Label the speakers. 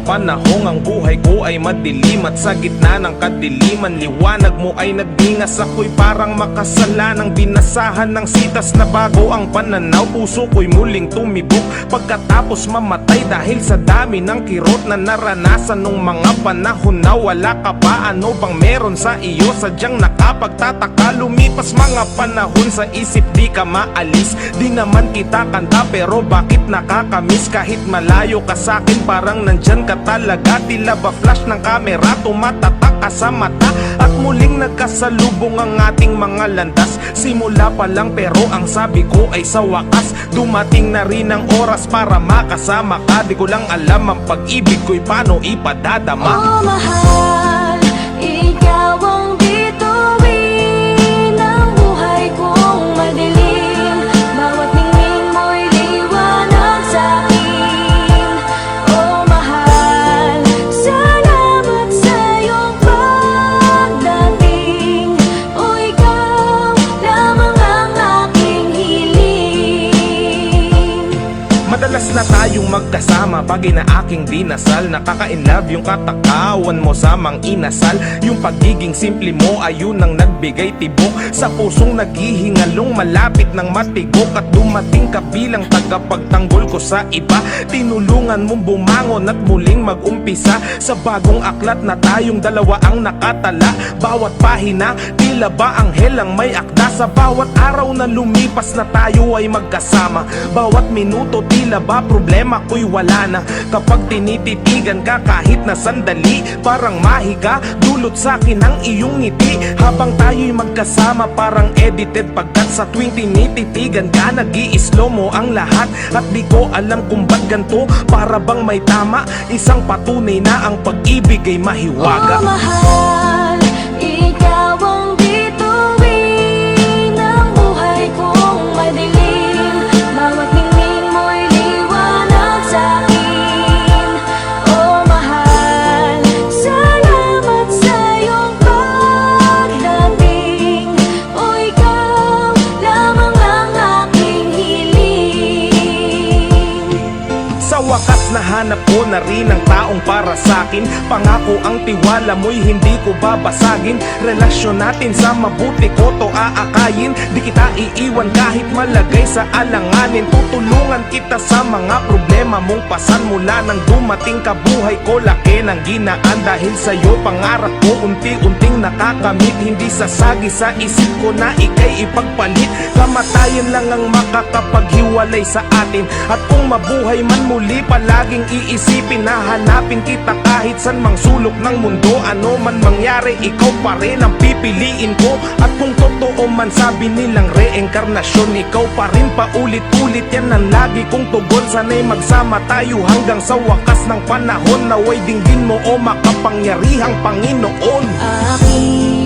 Speaker 1: panahong ang buhay ko ay madilim, at sa gitna ng kadiliman liwanag mo ay nagdingas. Ako'y parang makasalanang binasahan ng sitas na bago ang pananaw. Puso ko'y muling tumibok pagkatapos mamatay dahil sa dami ng kirot na naranasan nung mga panahon na wala ka pa. Ano bang meron sa iyo? Sadyang nakapagtataka. Lumipas mga panahon sa isip di ka maalis. Di naman kita kanta pero bakit nakakamiss? Kahit malayo ka sa'kin parang nandyan ka talaga. Tila ba flash ng kamera tumatatak ka sa mata. At muling nagkasalubong ang ating mga landas. Simula pa lang pero ang sabi ko ay sa wakas dumating na rin ang oras para makasama ka. Di ko lang alam ang pag-ibig ko'y paano ipadadama.
Speaker 2: Oh mahal, ikaw ang bituin ng buhay kong madilim. Bawat ningning mo'y liwanag sa'kin. Oh mahal, salamat sa iyong pagdating. Oh ikaw lamang ang aking hiling.
Speaker 1: Madalas na tayong magkasama pag ina aking dinasal. Nakaka-inlove yung katakawan mo sa mang inasal. Yung pagiging simple mo ayun ang nagbigay tibok sa pusong naghihingalong malapit ng matigok. At dumating ka bilang tagapagtanggol ko sa iba. Tinulungan mong bumangon at muling mag-umpisa sa bagong aklat na tayong dalawa ang nakatala. Bawat pahina tila ba anghel ang may akda. Sa bawat araw na lumipas na tayo ay magkasama. Bawat minuto tila ba problema ko'y wala na. Kapag tinititigan ka kahit na sandali, parang mahiga dulot sa'kin ang iyong ngiti. Habang tayo'y magkasama parang edited, pagkat sa tuwing tinititigan ka nag-i-slow mo ang lahat. At di ko alam kung ba't ganito, para bang may tama. Isang patunay na ang pag-ibig ay mahiwaga.
Speaker 2: Oh mahal, ikaw ang bituin ng buhay kong madilim. Bawat ningning mo'y liwanag sa'kin. Oh mahal, salamat sa iyong pagdating. Oh ikaw lamang ang aking hiling.
Speaker 1: Sa wakas nahanap ko na rin ang taong para sa'kin. Pangako ang tiwala mo'y hindi ko babasagin. Relasyon natin sa mabuti ko to aakayin. Di kita iiwan kahit malagay sa alanganin. Tutulungan kita sa mga problema mong pasan. Mula nang dumating ka buhay ko laki ng ginaan. Dahil sa'yo pangarap ko unti-unting nakakamit. Hindi sasagi sa isip ko na ika'y ipagpalit. Kamatayan lang ang makakapaghiwalay sa atin. At kung mabuhay man muli palaging iisipin na hanapin kita kahit san mang sulok ng mundo. Ano man mangyari ikaw pa rin ang pipiliin ko. At kung totoo man sabi nilang reinkarnasyon, ikaw pa rin paulit-ulit yan ang lagi kong tugon. Sana'y magsama tayo hanggang sa wakas ng panahon. Naway dinggin mo o makapangyarihang Panginoon.
Speaker 2: Aking